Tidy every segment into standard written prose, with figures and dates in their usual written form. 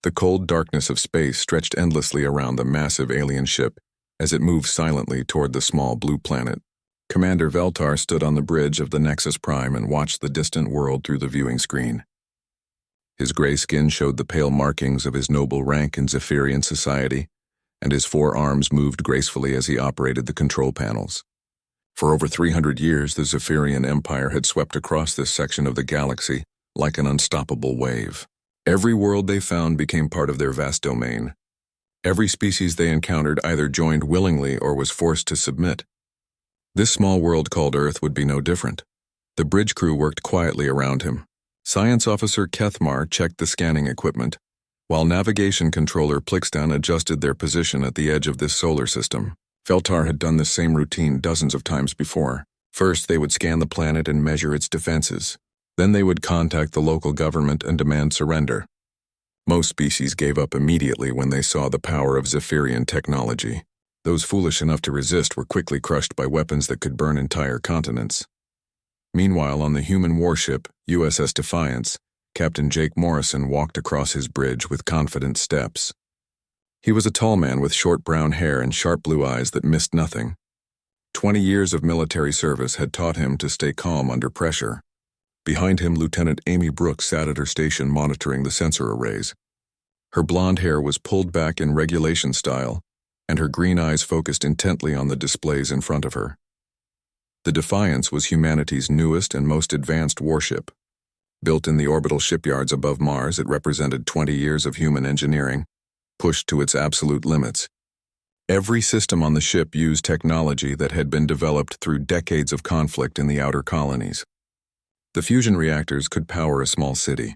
The cold darkness of space stretched endlessly around the massive alien ship as it moved silently toward the small blue planet. Commander Veltar stood on the bridge of the Nexus Prime and watched the distant world through the viewing screen. His gray skin showed the pale markings of his noble rank in Zephyrian society, and his 4 arms moved gracefully as he operated the control panels. For over 300 years, the Zephyrian Empire had swept across this section of the galaxy like an unstoppable wave. Every world they found became part of their vast domain. Every species they encountered either joined willingly or was forced to submit. This small world called Earth would be no different. The bridge crew worked quietly around him. Science Officer Kethmar checked the scanning equipment, while Navigation Controller Plixton adjusted their position at the edge of this solar system. Veltar had done this same routine dozens of times before. First, they would scan the planet and measure its defenses. Then they would contact the local government and demand surrender. Most species gave up immediately when they saw the power of Zephyrian technology. Those foolish enough to resist were quickly crushed by weapons that could burn entire continents. Meanwhile, on the human warship, USS Defiance, Captain Jake Morrison walked across his bridge with confident steps. He was a tall man with short brown hair and sharp blue eyes that missed nothing. 20 years of military service had taught him to stay calm under pressure. Behind him, Lieutenant Amy Brooks sat at her station monitoring the sensor arrays. Her blonde hair was pulled back in regulation style, and her green eyes focused intently on the displays in front of her. The Defiance was humanity's newest and most advanced warship. Built in the orbital shipyards above Mars, it represented 20 years of human engineering, pushed to its absolute limits. Every system on the ship used technology that had been developed through decades of conflict in the outer colonies. The fusion reactors could power a small city.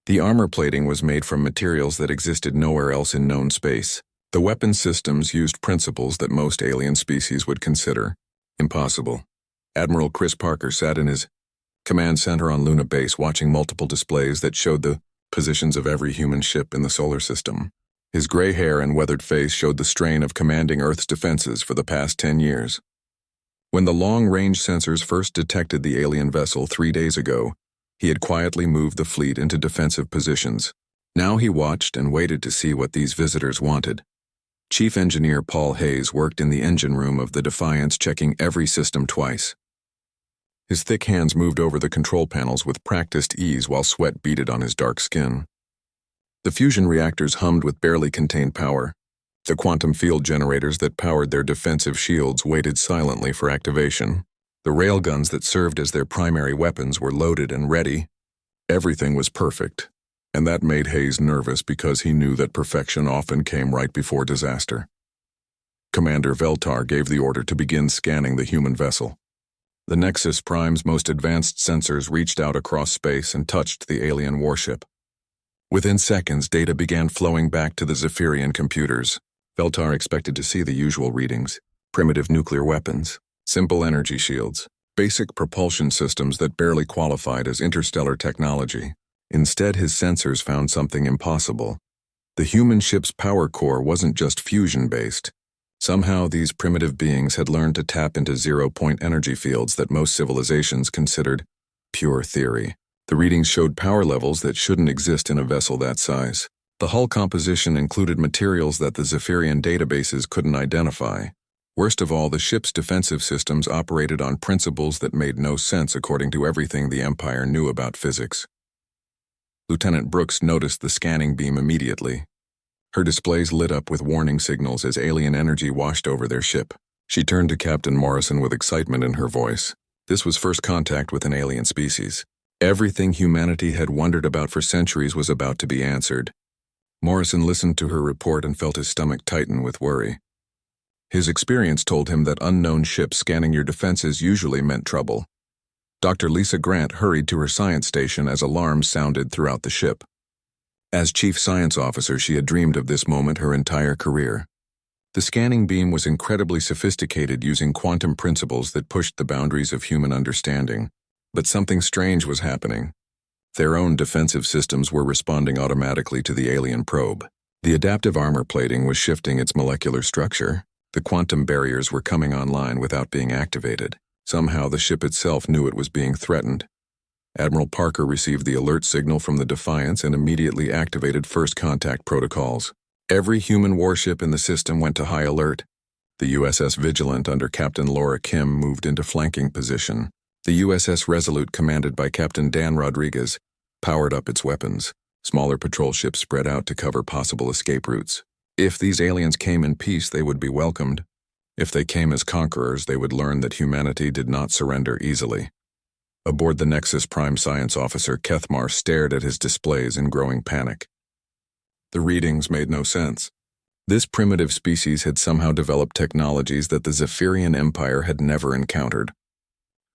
The armor plating was made from materials that existed nowhere else in known space. The weapon systems used principles that most alien species would consider impossible. Admiral Chris Parker sat in his command center on Luna Base watching multiple displays that showed the positions of every human ship in the solar system. His gray hair and weathered face showed the strain of commanding Earth's defenses for the past 10 years. When the long-range sensors first detected the alien vessel 3 days ago, he had quietly moved the fleet into defensive positions. Now he watched and waited to see what these visitors wanted. Chief Engineer Paul Hayes worked in the engine room of the Defiance, checking every system twice. His thick hands moved over the control panels with practiced ease while sweat beaded on his dark skin. The fusion reactors hummed with barely contained power. The quantum field generators that powered their defensive shields waited silently for activation. The railguns that served as their primary weapons were loaded and ready. Everything was perfect, and that made Hayes nervous because he knew that perfection often came right before disaster. Commander Veltar gave the order to begin scanning the human vessel. The Nexus Prime's most advanced sensors reached out across space and touched the alien warship. Within seconds, data began flowing back to the Zephyrian computers. Veltar expected to see the usual readings: primitive nuclear weapons, simple energy shields, basic propulsion systems that barely qualified as interstellar technology. Instead, his sensors found something impossible. The human ship's power core wasn't just fusion-based. Somehow, these primitive beings had learned to tap into zero-point energy fields that most civilizations considered pure theory. The readings showed power levels that shouldn't exist in a vessel that size. The hull composition included materials that the Zephyrian databases couldn't identify. Worst of all, the ship's defensive systems operated on principles that made no sense according to everything the Empire knew about physics. Lieutenant Brooks noticed the scanning beam immediately. Her displays lit up with warning signals as alien energy washed over their ship. She turned to Captain Morrison with excitement in her voice. This was first contact with an alien species. Everything humanity had wondered about for centuries was about to be answered. Morrison listened to her report and felt his stomach tighten with worry. His experience told him that unknown ships scanning your defenses usually meant trouble. Dr. Lisa Grant hurried to her science station as alarms sounded throughout the ship. As Chief Science Officer, she had dreamed of this moment her entire career. The scanning beam was incredibly sophisticated, using quantum principles that pushed the boundaries of human understanding. But something strange was happening. Their own defensive systems were responding automatically to the alien probe. The adaptive armor plating was shifting its molecular structure. The quantum barriers were coming online without being activated. Somehow the ship itself knew it was being threatened. Admiral Parker received the alert signal from the Defiance and immediately activated first contact protocols. Every human warship in the system went to high alert. The USS Vigilant under Captain Laura Kim moved into flanking position. The USS Resolute, commanded by Captain Dan Rodriguez, powered up its weapons. Smaller patrol ships spread out to cover possible escape routes. If these aliens came in peace, they would be welcomed. If they came as conquerors, they would learn that humanity did not surrender easily. Aboard the Nexus, Prime Science Officer Kethmar stared at his displays in growing panic. The readings made no sense. This primitive species had somehow developed technologies that the Zephyrian Empire had never encountered.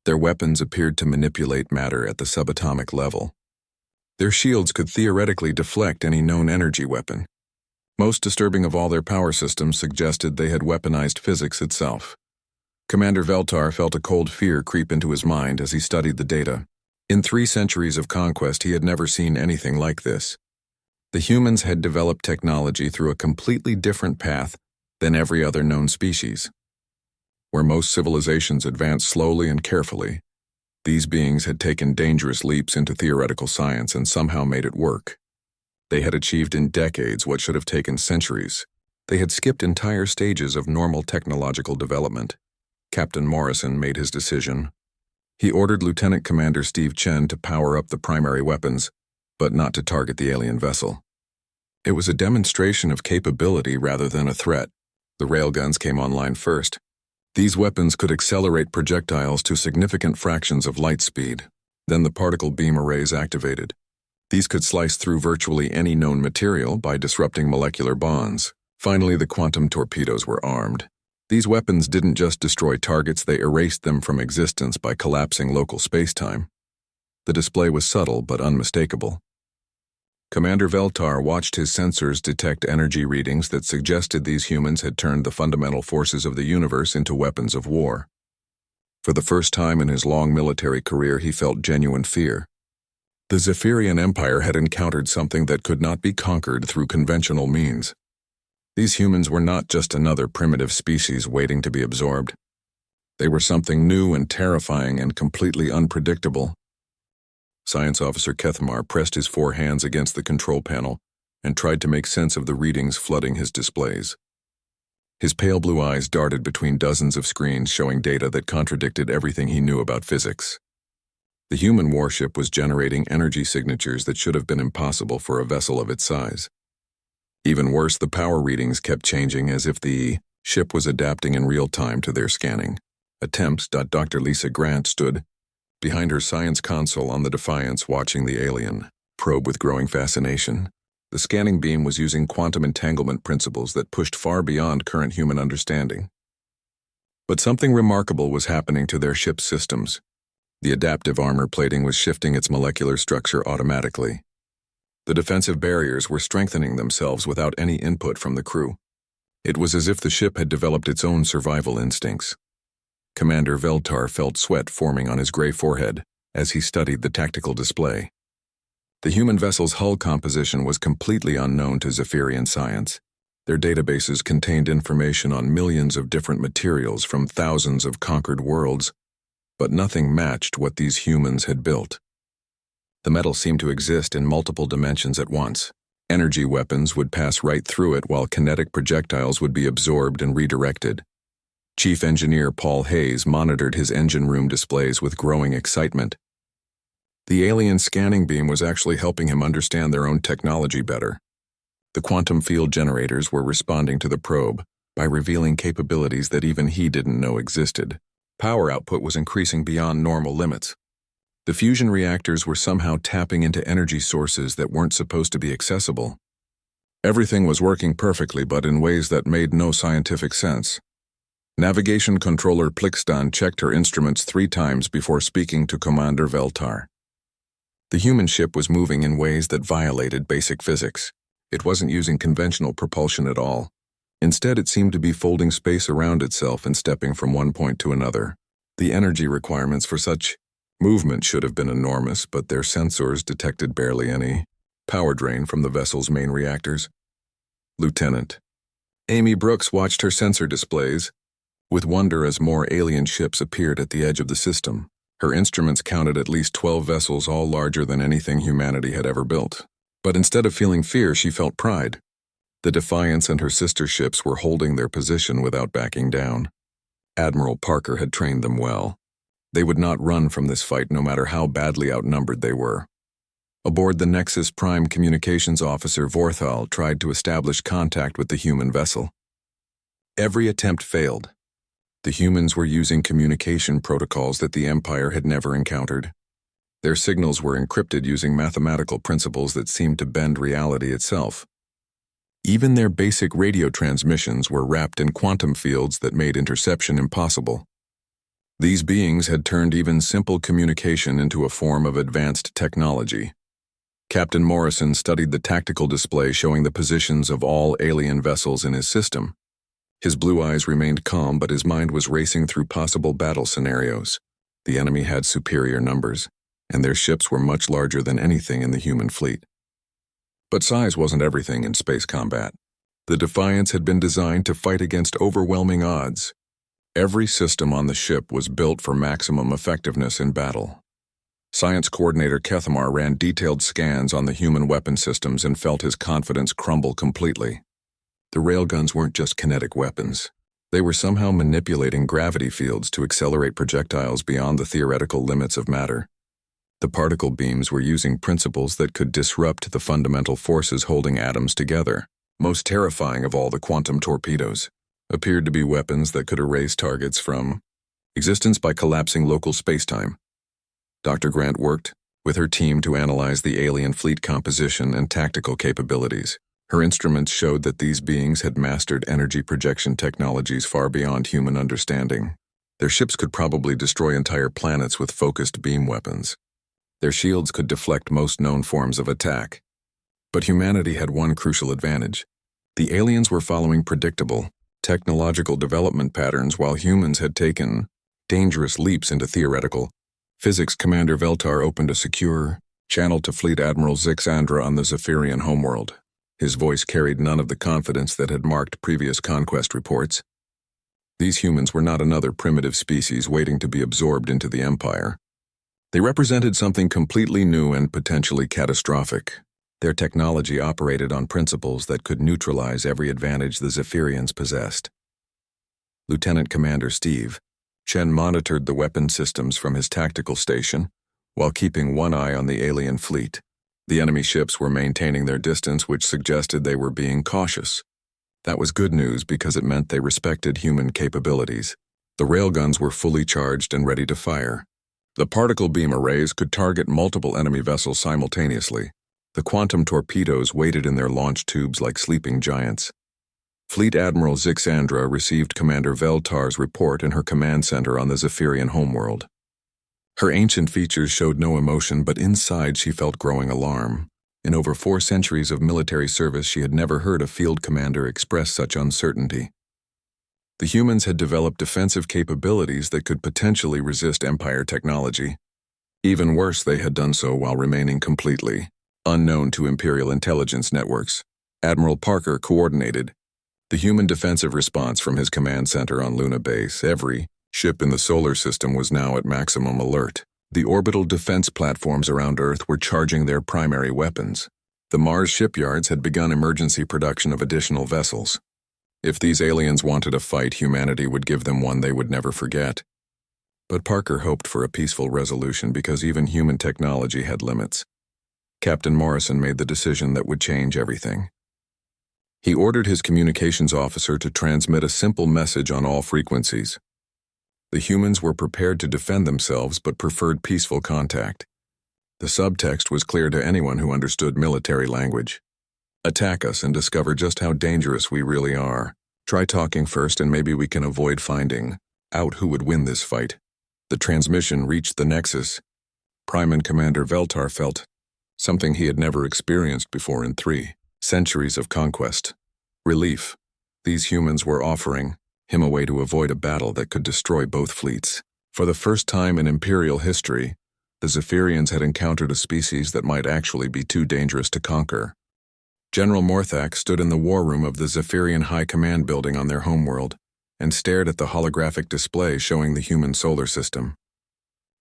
Their weapons appeared to manipulate matter at the subatomic level. Their shields could theoretically deflect any known energy weapon. Most disturbing of all, their power systems suggested they had weaponized physics itself. Commander Veltar felt a cold fear creep into his mind as he studied the data. In 3 centuries of conquest, he had never seen anything like this. The humans had developed technology through a completely different path than every other known species. Where most civilizations advanced slowly and carefully, these beings had taken dangerous leaps into theoretical science and somehow made it work. They had achieved in decades what should have taken centuries. They had skipped entire stages of normal technological development. Captain Morrison made his decision. He ordered Lieutenant Commander Steve Chen to power up the primary weapons, but not to target the alien vessel. It was a demonstration of capability rather than a threat. The railguns came online first. These weapons could accelerate projectiles to significant fractions of light speed. Then the particle beam arrays activated. These could slice through virtually any known material by disrupting molecular bonds. Finally, the quantum torpedoes were armed. These weapons didn't just destroy targets, they erased them from existence by collapsing local spacetime. The display was subtle but unmistakable. Commander Veltar watched his sensors detect energy readings that suggested these humans had turned the fundamental forces of the universe into weapons of war. For the first time in his long military career, he felt genuine fear. The Zephyrian Empire had encountered something that could not be conquered through conventional means. These humans were not just another primitive species waiting to be absorbed. They were something new and terrifying and completely unpredictable. Science Officer Kethmar pressed his 4 hands against the control panel and tried to make sense of the readings flooding his displays. His pale blue eyes darted between dozens of screens showing data that contradicted everything he knew about physics. The human warship was generating energy signatures that should have been impossible for a vessel of its size. Even worse, the power readings kept changing as if the ship was adapting in real time to their scanning attempts. Dr. Lisa Grant stood behind her science console on the Defiance, watching the alien probe with growing fascination. The scanning beam was using quantum entanglement principles that pushed far beyond current human understanding. But something remarkable was happening to their ship's systems. The adaptive armor plating was shifting its molecular structure automatically. The defensive barriers were strengthening themselves without any input from the crew. It was as if the ship had developed its own survival instincts. Commander Veltar felt sweat forming on his gray forehead as he studied the tactical display. The human vessel's hull composition was completely unknown to Zephyrian science. Their databases contained information on millions of different materials from thousands of conquered worlds, but nothing matched what these humans had built. The metal seemed to exist in multiple dimensions at once. Energy weapons would pass right through it, while kinetic projectiles would be absorbed and redirected. Chief Engineer Paul Hayes monitored his engine room displays with growing excitement. The alien scanning beam was actually helping him understand their own technology better. The quantum field generators were responding to the probe by revealing capabilities that even he didn't know existed. Power output was increasing beyond normal limits. The fusion reactors were somehow tapping into energy sources that weren't supposed to be accessible. Everything was working perfectly, but in ways that made no scientific sense. Navigation Controller Plixton checked her instruments 3 times before speaking to Commander Veltar. The human ship was moving in ways that violated basic physics. It wasn't using conventional propulsion at all. Instead, it seemed to be folding space around itself and stepping from one point to another. The energy requirements for such movement should have been enormous, but their sensors detected barely any power drain from the vessel's main reactors. Lieutenant Amy Brooks watched her sensor displays with wonder as more alien ships appeared at the edge of the system. Her instruments counted at least 12 vessels, all larger than anything humanity had ever built. But instead of feeling fear, she felt pride. The Defiance and her sister ships were holding their position without backing down. Admiral Parker had trained them well. They would not run from this fight no matter how badly outnumbered they were. Aboard the Nexus, Prime Communications Officer Vorthal tried to establish contact with the human vessel. Every attempt failed. The humans were using communication protocols that the Empire had never encountered. Their signals were encrypted using mathematical principles that seemed to bend reality itself. Even their basic radio transmissions were wrapped in quantum fields that made interception impossible. These beings had turned even simple communication into a form of advanced technology. Captain Morrison studied the tactical display showing the positions of all alien vessels in his system. His blue eyes remained calm, but his mind was racing through possible battle scenarios. The enemy had superior numbers, and their ships were much larger than anything in the human fleet. But size wasn't everything in space combat. The Defiance had been designed to fight against overwhelming odds. Every system on the ship was built for maximum effectiveness in battle. Science Coordinator Kethamar ran detailed scans on the human weapon systems and felt his confidence crumble completely. The railguns weren't just kinetic weapons. They were somehow manipulating gravity fields to accelerate projectiles beyond the theoretical limits of matter. The particle beams were using principles that could disrupt the fundamental forces holding atoms together. Most terrifying of all, the quantum torpedoes appeared to be weapons that could erase targets from existence by collapsing local spacetime. Dr. Grant worked with her team to analyze the alien fleet composition and tactical capabilities. Her instruments showed that these beings had mastered energy projection technologies far beyond human understanding. Their ships could probably destroy entire planets with focused beam weapons. Their shields could deflect most known forms of attack. But humanity had one crucial advantage. The aliens were following predictable, technological development patterns while humans had taken dangerous leaps into theoretical physics. Commander Veltar opened a secure channel to Fleet Admiral Zixandra on the Zephyrian homeworld. His voice carried none of the confidence that had marked previous conquest reports. These humans were not another primitive species waiting to be absorbed into the Empire. They represented something completely new and potentially catastrophic. Their technology operated on principles that could neutralize every advantage the Zephyrians possessed. Lieutenant Commander Steve Chen monitored the weapon systems from his tactical station, while keeping one eye on the alien fleet. The enemy ships were maintaining their distance, which suggested they were being cautious. That was good news because it meant they respected human capabilities. The railguns were fully charged and ready to fire. The particle beam arrays could target multiple enemy vessels simultaneously. The quantum torpedoes waited in their launch tubes like sleeping giants. Fleet Admiral Zixandra received Commander Veltar's report in her command center on the Zephyrian homeworld. Her ancient features showed no emotion, but inside she felt growing alarm. In over 4 centuries of military service, she had never heard a field commander express such uncertainty. The humans had developed defensive capabilities that could potentially resist Empire technology. Even worse, they had done so while remaining completely unknown to Imperial intelligence networks. Admiral Parker coordinated the human defensive response from his command center on Luna Base. Every ship in the solar system was now at maximum alert. The orbital defense platforms around Earth were charging their primary weapons. The Mars shipyards had begun emergency production of additional vessels. If these aliens wanted a fight, humanity would give them one they would never forget. But Parker hoped for a peaceful resolution because even human technology had limits. Captain Morrison made the decision that would change everything. He ordered his communications officer to transmit a simple message on all frequencies. The humans were prepared to defend themselves but preferred peaceful contact. The subtext was clear to anyone who understood military language. Attack us and discover just how dangerous we really are. Try talking first and maybe we can avoid finding out who would win this fight. The transmission reached the Nexus. Prime and Commander Veltar felt something he had never experienced before in 3 centuries of conquest. Relief. These humans were offering him a way to avoid a battle that could destroy both fleets. For the first time in Imperial history, the Zephyrians had encountered a species that might actually be too dangerous to conquer. General Morthak stood in the war room of the Zephyrian High Command building on their homeworld and stared at the holographic display showing the human solar system.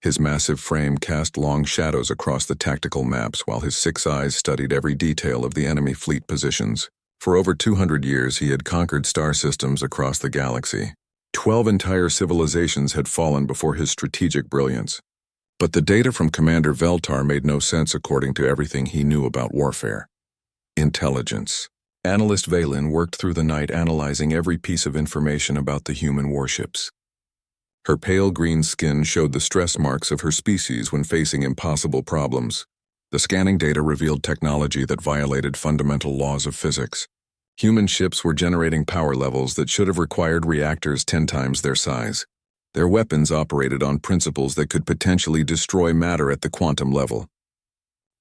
His massive frame cast long shadows across the tactical maps while his 6 eyes studied every detail of the enemy fleet positions. For over 200 years he had conquered star systems across the galaxy. 12 entire civilizations had fallen before his strategic brilliance. But the data from Commander Veltar made no sense according to everything he knew about warfare. Intelligence. Analyst Valen worked through the night analyzing every piece of information about the human warships. Her pale green skin showed the stress marks of her species when facing impossible problems. The scanning data revealed technology that violated fundamental laws of physics. Human ships were generating power levels that should have required reactors 10 times their size. Their weapons operated on principles that could potentially destroy matter at the quantum level.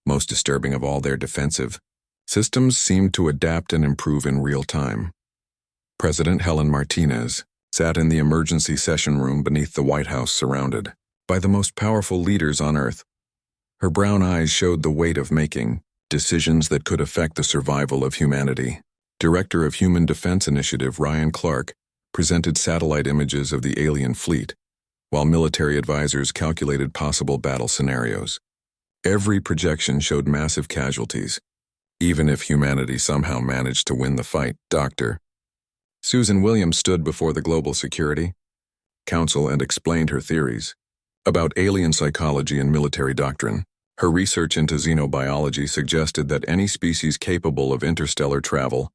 Most disturbing of all, their defensive systems seemed to adapt and improve in real time. President Helen Martinez sat in the emergency session room beneath the White House, surrounded by the most powerful leaders on Earth. Her brown eyes showed the weight of making decisions that could affect the survival of humanity. Director of Human Defense Initiative Ryan Clark presented satellite images of the alien fleet, while military advisors calculated possible battle scenarios. Every projection showed massive casualties. Even if humanity somehow managed to win the fight, Dr. Susan Williams stood before the Global Security Council and explained her theories about alien psychology and military doctrine. Her research into xenobiology suggested that any species capable of interstellar travel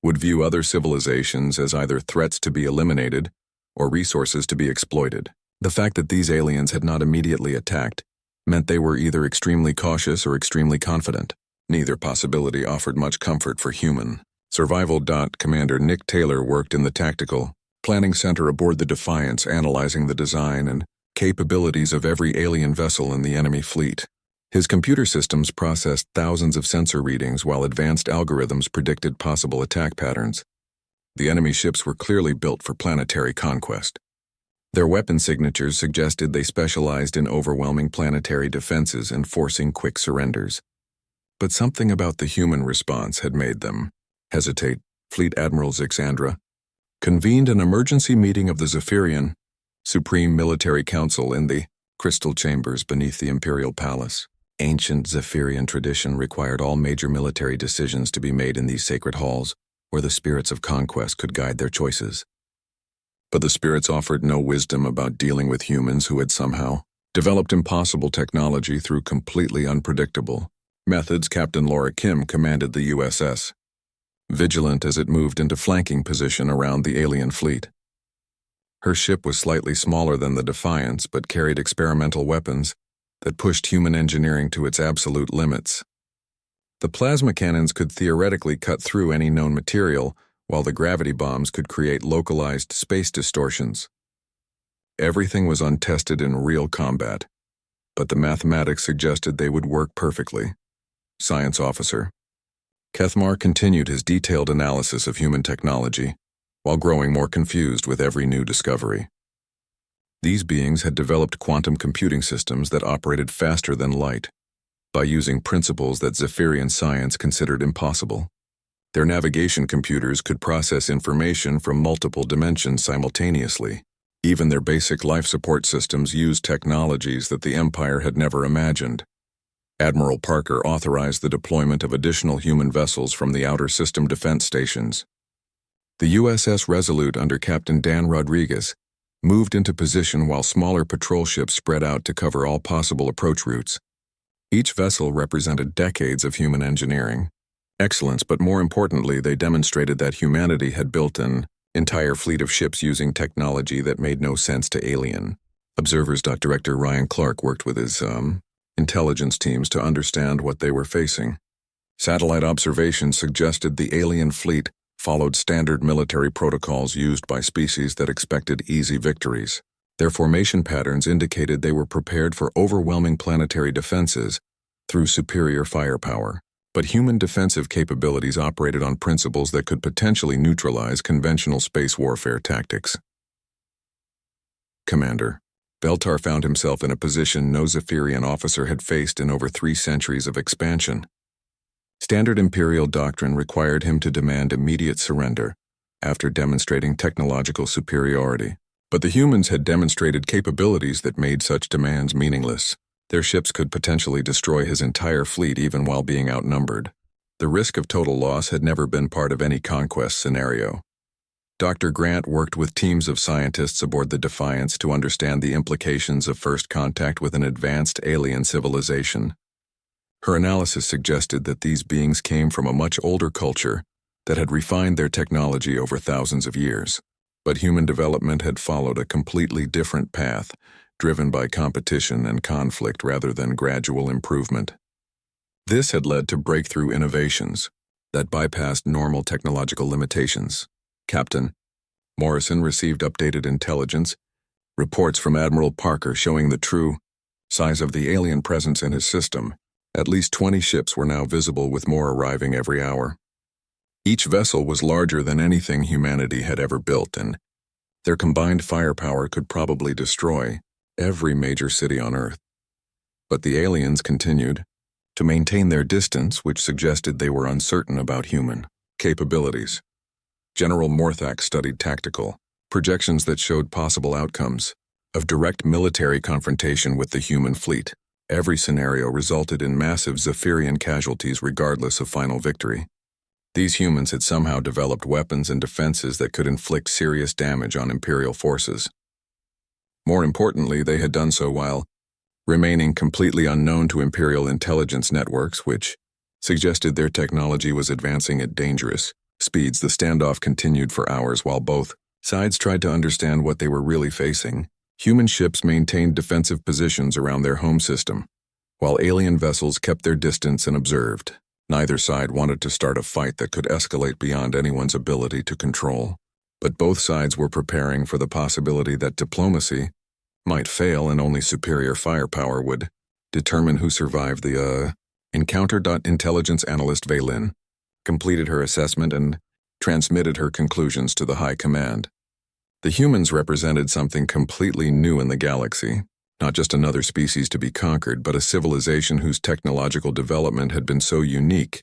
would view other civilizations as either threats to be eliminated or resources to be exploited. The fact that these aliens had not immediately attacked meant they were either extremely cautious or extremely confident. Neither possibility offered much comfort for human survival. Commander Nick Taylor worked in the Tactical Planning Center aboard the Defiance, analyzing the design and capabilities of every alien vessel in the enemy fleet. His computer systems processed thousands of sensor readings while advanced algorithms predicted possible attack patterns. The enemy ships were clearly built for planetary conquest. Their weapon signatures suggested they specialized in overwhelming planetary defenses and forcing quick surrenders. But something about the human response had made them hesitate. Fleet Admiral Zixandra convened an emergency meeting of the Zephyrian Supreme Military Council in the crystal chambers beneath the Imperial Palace. Ancient Zephyrian tradition required all major military decisions to be made in these sacred halls, where the spirits of conquest could guide their choices. But the spirits offered no wisdom about dealing with humans who had somehow developed impossible technology through completely unpredictable methods. Captain Laura Kim commanded the USS, vigilant as it moved into flanking position around the alien fleet. Her ship was slightly smaller than the Defiance, but carried experimental weapons that pushed human engineering to its absolute limits. The plasma cannons could theoretically cut through any known material, while the gravity bombs could create localized space distortions. Everything was untested in real combat, but the mathematics suggested they would work perfectly. Science Officer Kethmar continued his detailed analysis of human technology, while growing more confused with every new discovery. These beings had developed quantum computing systems that operated faster than light, by using principles that Zephyrian science considered impossible. Their navigation computers could process information from multiple dimensions simultaneously. Even their basic life support systems used technologies that the Empire had never imagined. Admiral Parker authorized the deployment of additional human vessels from the outer system defense stations. The USS Resolute under Captain Dan Rodriguez moved into position while smaller patrol ships spread out to cover all possible approach routes. Each vessel represented decades of human engineering excellence, but more importantly, they demonstrated that humanity had built an entire fleet of ships using technology that made no sense to alien observers. Director Ryan Clark worked with his intelligence teams to understand what they were facing. Satellite observations suggested the alien fleet followed standard military protocols used by species that expected easy victories. Their formation patterns indicated they were prepared for overwhelming planetary defenses through superior firepower. But human defensive capabilities operated on principles that could potentially neutralize conventional space warfare tactics. Commander Veltar found himself in a position no Zephyrian officer had faced in over 3 centuries of expansion. Standard Imperial doctrine required him to demand immediate surrender after demonstrating technological superiority. But the humans had demonstrated capabilities that made such demands meaningless. Their ships could potentially destroy his entire fleet even while being outnumbered. The risk of total loss had never been part of any conquest scenario. Dr. Grant worked with teams of scientists aboard the Defiance to understand the implications of first contact with an advanced alien civilization. Her analysis suggested that these beings came from a much older culture that had refined their technology over thousands of years. But human development had followed a completely different path, driven by competition and conflict rather than gradual improvement. This had led to breakthrough innovations that bypassed normal technological limitations. Captain Morrison received updated intelligence reports from Admiral Parker showing the true size of the alien presence in his system. At least 20 ships were now visible, with more arriving every hour. Each vessel was larger than anything humanity had ever built, and their combined firepower could probably destroy every major city on Earth. But the aliens continued to maintain their distance, which suggested they were uncertain about human capabilities. General Morthak studied tactical projections that showed possible outcomes of direct military confrontation with the human fleet. Every scenario resulted in massive Zephyrian casualties regardless of final victory. These humans had somehow developed weapons and defenses that could inflict serious damage on Imperial forces. More importantly, they had done so while remaining completely unknown to Imperial intelligence networks, which suggested their technology was advancing at dangerous speeds. The standoff continued for hours while both sides tried to understand what they were really facing. Human ships maintained defensive positions around their home system, while alien vessels kept their distance and observed. Neither side wanted to start a fight that could escalate beyond anyone's ability to control. But both sides were preparing for the possibility that diplomacy might fail and only superior firepower would determine who survived the encounter. Intelligence analyst Vaylin completed her assessment and transmitted her conclusions to the High Command. The humans represented something completely new in the galaxy, not just another species to be conquered, but a civilization whose technological development had been so unique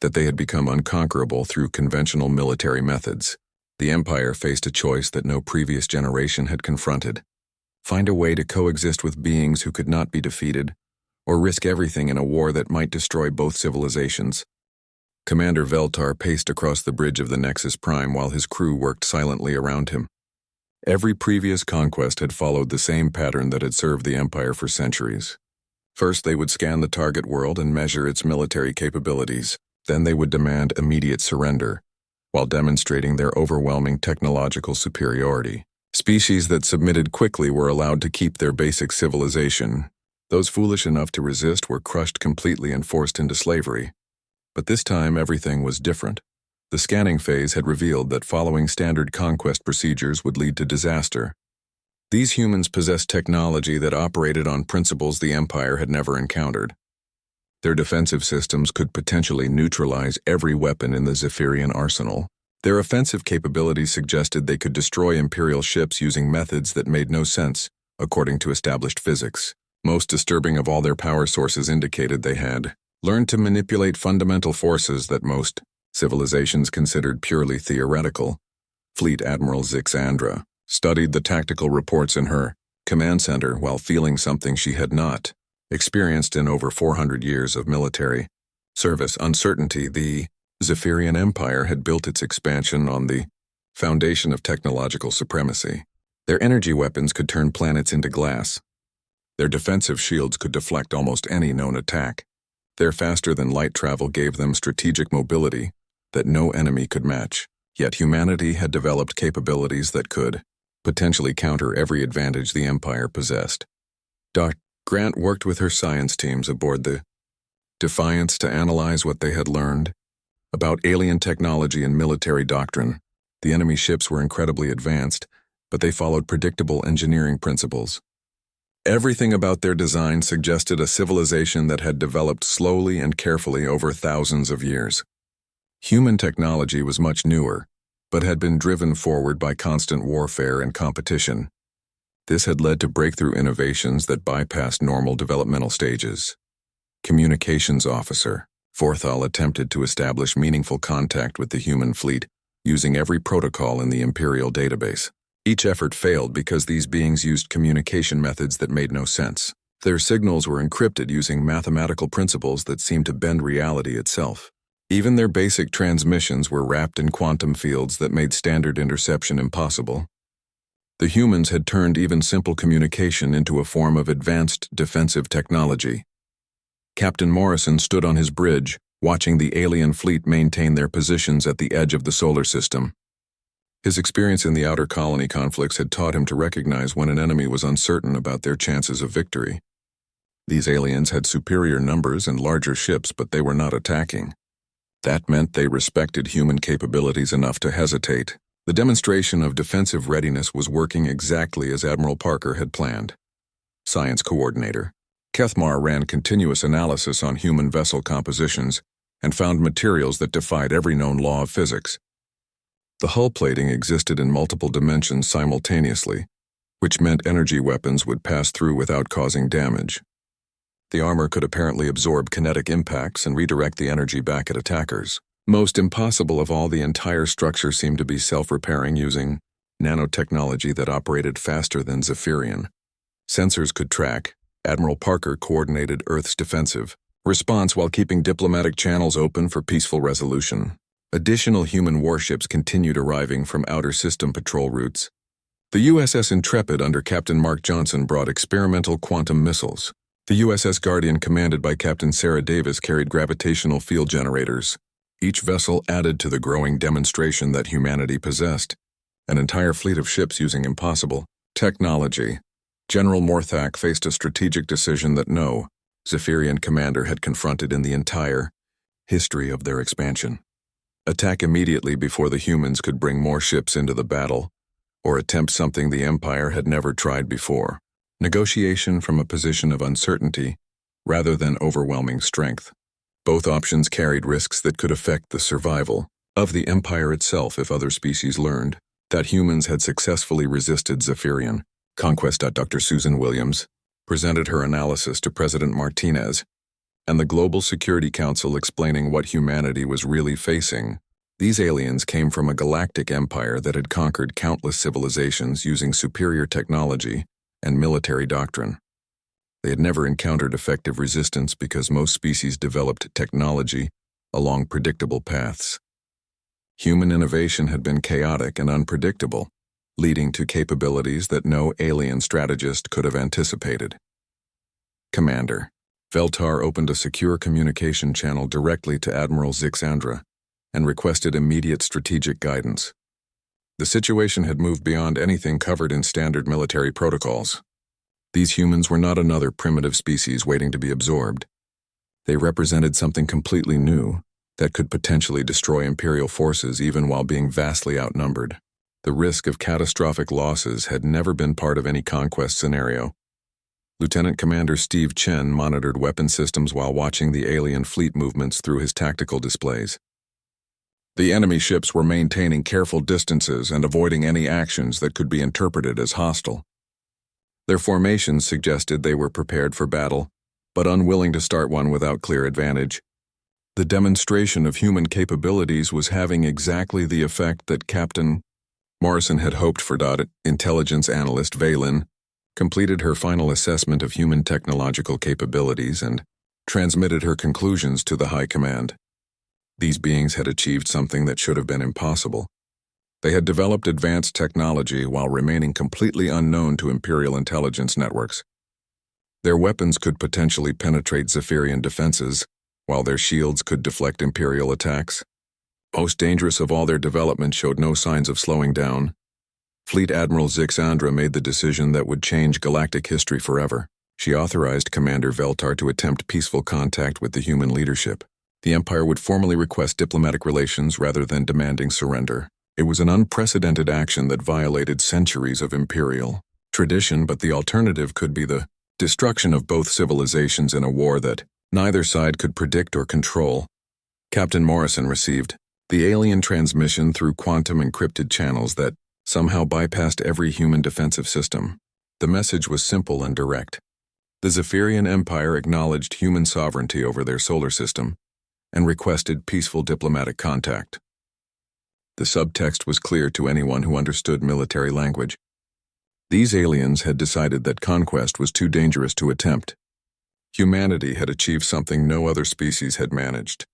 that they had become unconquerable through conventional military methods. The Empire faced a choice that no previous generation had confronted: find a way to coexist with beings who could not be defeated, or risk everything in a war that might destroy both civilizations. Commander Veltar paced across the bridge of the Nexus Prime while his crew worked silently around him. Every previous conquest had followed the same pattern that had served the Empire for centuries. First, they would scan the target world and measure its military capabilities. Then they would demand immediate surrender, while demonstrating their overwhelming technological superiority. Species that submitted quickly were allowed to keep their basic civilization. Those foolish enough to resist were crushed completely and forced into slavery. But this time, everything was different. The scanning phase had revealed that following standard conquest procedures would lead to disaster. These humans possessed technology that operated on principles the Empire had never encountered. Their defensive systems could potentially neutralize every weapon in the Zephyrian arsenal. Their offensive capabilities suggested they could destroy Imperial ships using methods that made no sense, according to established physics. Most disturbing of all, their power sources indicated they had learned to manipulate fundamental forces that most civilizations considered purely theoretical. Fleet Admiral Zixandra studied the tactical reports in her command center while feeling something she had not experienced in over 400 years of military service: uncertainty. The Zephyrian Empire had built its expansion on the foundation of technological supremacy. Their energy weapons could turn planets into glass. Their defensive shields could deflect almost any known attack. Their faster-than-light travel gave them strategic mobility that no enemy could match. Yet humanity had developed capabilities that could potentially counter every advantage the Empire possessed. Dr. Grant worked with her science teams aboard the Defiance to analyze what they had learned about alien technology and military doctrine. The enemy ships were incredibly advanced, but they followed predictable engineering principles. Everything about their design suggested a civilization that had developed slowly and carefully over thousands of years. Human technology was much newer, but had been driven forward by constant warfare and competition. This had led to breakthrough innovations that bypassed normal developmental stages. Communications Officer Forthal attempted to establish meaningful contact with the human fleet, using every protocol in the Imperial database. Each effort failed because these beings used communication methods that made no sense. Their signals were encrypted using mathematical principles that seemed to bend reality itself. Even their basic transmissions were wrapped in quantum fields that made standard interception impossible. The humans had turned even simple communication into a form of advanced defensive technology. Captain Morrison stood on his bridge, watching the alien fleet maintain their positions at the edge of the solar system. His experience in the outer colony conflicts had taught him to recognize when an enemy was uncertain about their chances of victory. These aliens had superior numbers and larger ships, but they were not attacking. That meant they respected human capabilities enough to hesitate. The demonstration of defensive readiness was working exactly as Admiral Parker had planned. Science Coordinator Kethmar ran continuous analysis on human vessel compositions and found materials that defied every known law of physics. The hull plating existed in multiple dimensions simultaneously, which meant energy weapons would pass through without causing damage. The armor could apparently absorb kinetic impacts and redirect the energy back at attackers. Most impossible of all, the entire structure seemed to be self-repairing using nanotechnology that operated faster than Zephyrian. Sensors could track. Admiral Parker coordinated Earth's defensive response while keeping diplomatic channels open for peaceful resolution. Additional human warships continued arriving from outer system patrol routes. The USS Intrepid under Captain Mark Johnson brought experimental quantum missiles. The USS Guardian, commanded by Captain Sarah Davis, carried gravitational field generators. Each vessel added to the growing demonstration that humanity possessed an entire fleet of ships using impossible technology. General Morthak faced a strategic decision that no Zephyrian commander had confronted in the entire history of their expansion. Attack immediately before the humans could bring more ships into the battle, or attempt something the Empire had never tried before. Negotiation from a position of uncertainty rather than overwhelming strength. Both options carried risks that could affect the survival of the Empire itself if other species learned that humans had successfully resisted Zephyrian conquest. Dr. Susan Williams presented her analysis to President Martinez and the Global Security Council, explaining what humanity was really facing. These aliens came from a galactic empire that had conquered countless civilizations using superior technology and military doctrine. They had never encountered effective resistance because most species developed technology along predictable paths. Human innovation had been chaotic and unpredictable, leading to capabilities that no alien strategist could have anticipated. Commander Veltar opened a secure communication channel directly to Admiral Zixandra and requested immediate strategic guidance. The situation had moved beyond anything covered in standard military protocols. These humans were not another primitive species waiting to be absorbed. They represented something completely new that could potentially destroy Imperial forces even while being vastly outnumbered. The risk of catastrophic losses had never been part of any conquest scenario. Lieutenant Commander Steve Chen monitored weapon systems while watching the alien fleet movements through his tactical displays. The enemy ships were maintaining careful distances and avoiding any actions that could be interpreted as hostile. Their formations suggested they were prepared for battle, but unwilling to start one without clear advantage. The demonstration of human capabilities was having exactly the effect that Captain Morrison had hoped for. Intelligence analyst Valen completed her final assessment of human technological capabilities and transmitted her conclusions to the High Command. These beings had achieved something that should have been impossible. They had developed advanced technology while remaining completely unknown to Imperial intelligence networks. Their weapons could potentially penetrate Zephyrian defenses, while their shields could deflect Imperial attacks. Most dangerous of all, their development showed no signs of slowing down. Fleet Admiral Zixandra made the decision that would change galactic history forever. She authorized Commander Veltar to attempt peaceful contact with the human leadership. The Empire would formally request diplomatic relations rather than demanding surrender. It was an unprecedented action that violated centuries of Imperial tradition, but the alternative could be the destruction of both civilizations in a war that neither side could predict or control. Captain Morrison received the alien transmission through quantum encrypted channels that somehow bypassed every human defensive system. The message was simple and direct. The Zephyrian Empire acknowledged human sovereignty over their solar system and requested peaceful diplomatic contact. The subtext was clear to anyone who understood military language. These aliens had decided that conquest was too dangerous to attempt. Humanity had achieved something no other species had managed.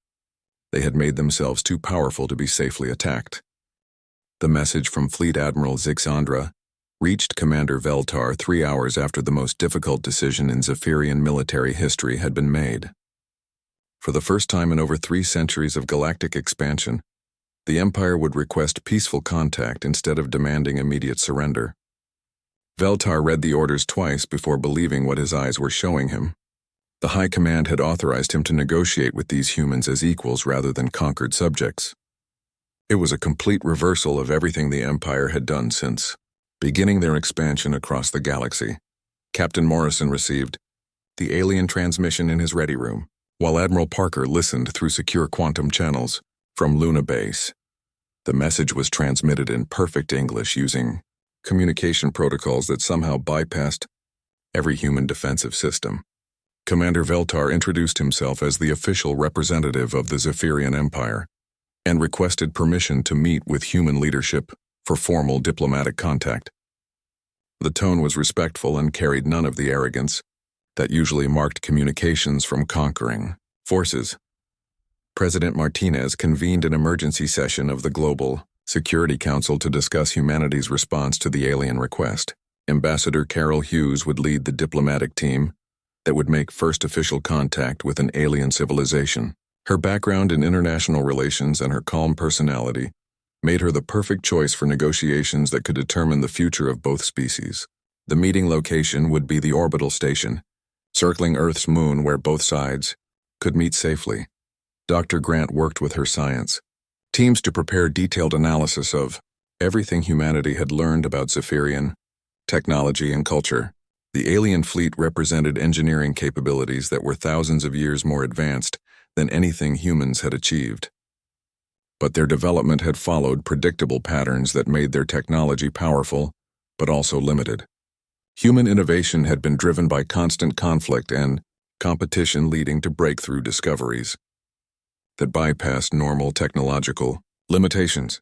They had made themselves too powerful to be safely attacked. The message from Fleet Admiral Zixandra reached Commander Veltar 3 hours after the most difficult decision in Zephyrian military history had been made. For the first time in over 3 centuries of galactic expansion, the Empire would request peaceful contact instead of demanding immediate surrender. Veltar read the orders twice before believing what his eyes were showing him. The High Command had authorized him to negotiate with these humans as equals rather than conquered subjects. It was a complete reversal of everything the Empire had done since beginning their expansion across the galaxy. Captain Morrison received the alien transmission in his ready room, while Admiral Parker listened through secure quantum channels from Luna Base. The message was transmitted in perfect English using communication protocols that somehow bypassed every human defensive system. Commander Veltar introduced himself as the official representative of the Zephyrian Empire and requested permission to meet with human leadership for formal diplomatic contact. The tone was respectful and carried none of the arrogance that usually marked communications from conquering forces. President Martinez convened an emergency session of the Global Security Council to discuss humanity's response to the alien request. Ambassador Carol Hughes would lead the diplomatic team that would make first official contact with an alien civilization. Her background in international relations and her calm personality made her the perfect choice for negotiations that could determine the future of both species. The meeting location would be the orbital station, circling Earth's moon where both sides could meet safely. Dr. Grant worked with her science teams to prepare detailed analysis of everything humanity had learned about Zephyrian technology and culture. The alien fleet represented engineering capabilities that were thousands of years more advanced than anything humans had achieved. But their development had followed predictable patterns that made their technology powerful, but also limited. Human innovation had been driven by constant conflict and competition, leading to breakthrough discoveries that bypassed normal technological limitations.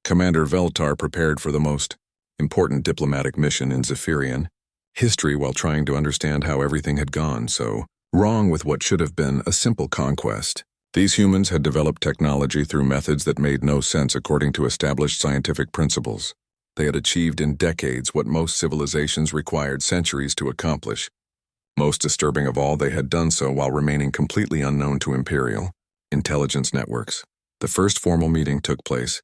Commander Veltar prepared for the most important diplomatic mission in Zephyrian history while trying to understand how everything had gone so wrong with what should have been a simple conquest. These humans had developed technology through methods that made no sense according to established scientific principles. They had achieved in decades what most civilizations required centuries to accomplish. Most disturbing of all, they had done so while remaining completely unknown to Imperial intelligence networks. The first formal meeting took place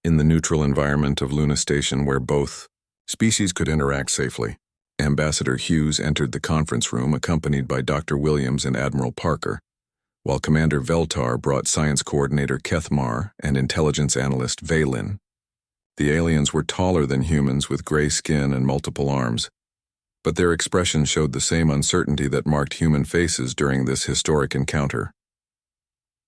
in the neutral environment of Luna Station where both species could interact safely. Ambassador Hughes entered the conference room accompanied by Dr. Williams and Admiral Parker, while Commander Veltar brought Science Coordinator Kethmar and Intelligence Analyst Vaylin. The aliens were taller than humans with gray skin and multiple arms, but their expression showed the same uncertainty that marked human faces during this historic encounter.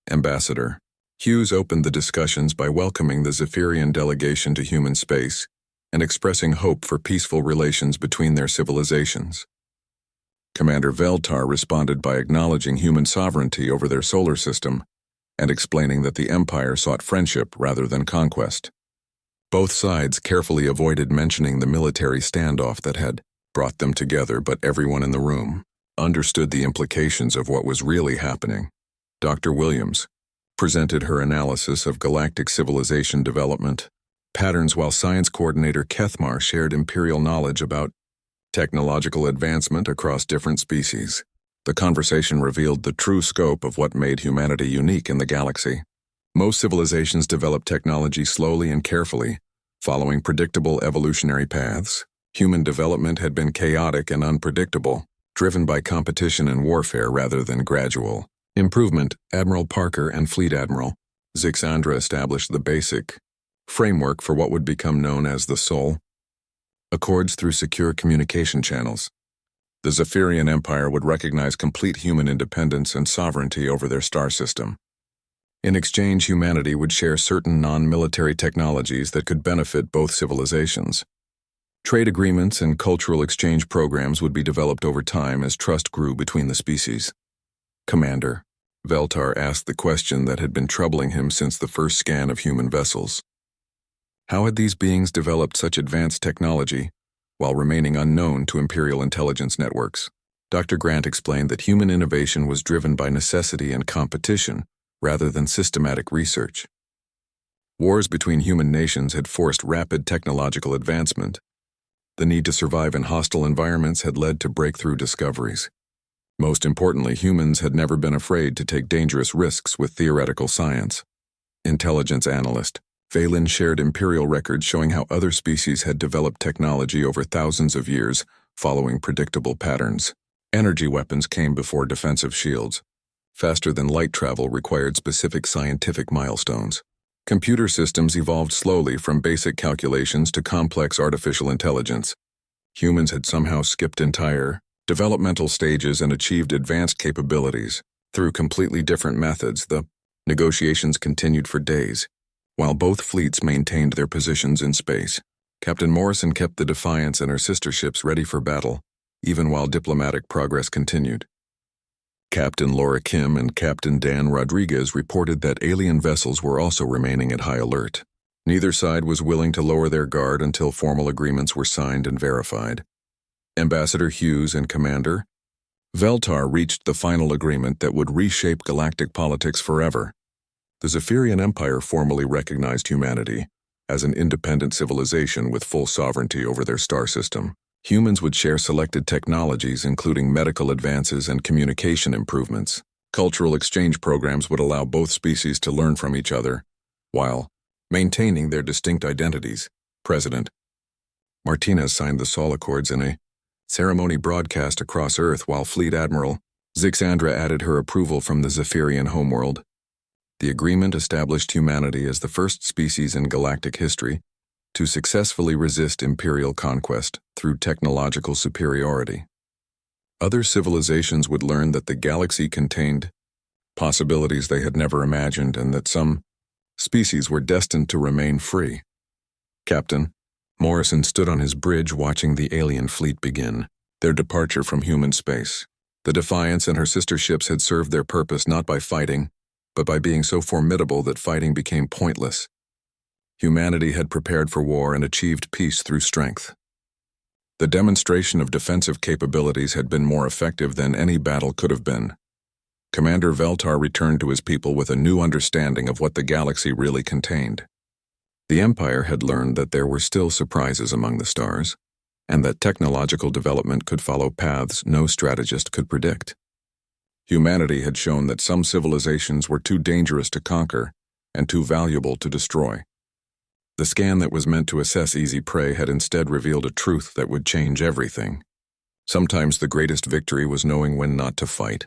Ambassador Hughes opened the discussions by welcoming the Zephyrian delegation to human space and expressing hope for peaceful relations between their civilizations. Commander Veltar responded by acknowledging human sovereignty over their solar system and explaining that the Empire sought friendship rather than conquest. Both sides carefully avoided mentioning the military standoff that had brought them together, but everyone in the room understood the implications of what was really happening. Dr. Williams presented her analysis of galactic civilization development patterns while Science Coordinator Kethmar shared Imperial knowledge about technological advancement across different species. The conversation revealed the true scope of what made humanity unique in the galaxy. Most civilizations developed technology slowly and carefully, following predictable evolutionary paths. Human development had been chaotic and unpredictable, driven by competition and warfare rather than gradual improvement. Admiral Parker and Fleet Admiral Zixandra established the basic framework for what would become known as the Soul Accords through secure communication channels. The Zephyrian Empire would recognize complete human independence and sovereignty over their star system. In exchange, humanity would share certain non-military technologies that could benefit both civilizations. Trade agreements and cultural exchange programs would be developed over time as trust grew between the species. Commander Veltar asked the question that had been troubling him since the first scan of human vessels. How had these beings developed such advanced technology while remaining unknown to Imperial intelligence networks? Dr. Grant explained that human innovation was driven by necessity and competition rather than systematic research. Wars between human nations had forced rapid technological advancement. The need to survive in hostile environments had led to breakthrough discoveries. Most importantly, humans had never been afraid to take dangerous risks with theoretical science. Intelligence analyst Valen shared Imperial records showing how other species had developed technology over thousands of years, following predictable patterns. Energy weapons came before defensive shields. Faster than light travel required specific scientific milestones. Computer systems evolved slowly from basic calculations to complex artificial intelligence. Humans had somehow skipped entire developmental stages and achieved advanced capabilities. Through completely different methods, the negotiations continued for days, while both fleets maintained their positions in space. Captain Morrison kept the Defiance and her sister ships ready for battle, even while diplomatic progress continued. Captain Laura Kim and Captain Dan Rodriguez reported that alien vessels were also remaining at high alert. Neither side was willing to lower their guard until formal agreements were signed and verified. Ambassador Hughes and Commander Veltar reached the final agreement that would reshape galactic politics forever. The Zephyrian Empire formally recognized humanity as an independent civilization with full sovereignty over their star system. Humans would share selected technologies, including medical advances and communication improvements. Cultural exchange programs would allow both species to learn from each other, while maintaining their distinct identities. President Martinez signed the Sol Accords in a ceremony broadcast across Earth, while Fleet Admiral Zixandra added her approval from the Zephyrian homeworld. The agreement established humanity as the first species in galactic history to successfully resist Imperial conquest through technological superiority. Other civilizations would learn that the galaxy contained possibilities they had never imagined and that some species were destined to remain free. Captain Morrison stood on his bridge watching the alien fleet begin their departure from human space. The Defiance and her sister ships had served their purpose not by fighting, but by being so formidable that fighting became pointless. Humanity had prepared for war and achieved peace through strength. The demonstration of defensive capabilities had been more effective than any battle could have been. Commander Veltar returned to his people with a new understanding of what the galaxy really contained. The Empire had learned that there were still surprises among the stars, and that technological development could follow paths no strategist could predict. Humanity had shown that some civilizations were too dangerous to conquer and too valuable to destroy. The scan that was meant to assess easy prey had instead revealed a truth that would change everything. Sometimes the greatest victory was knowing when not to fight.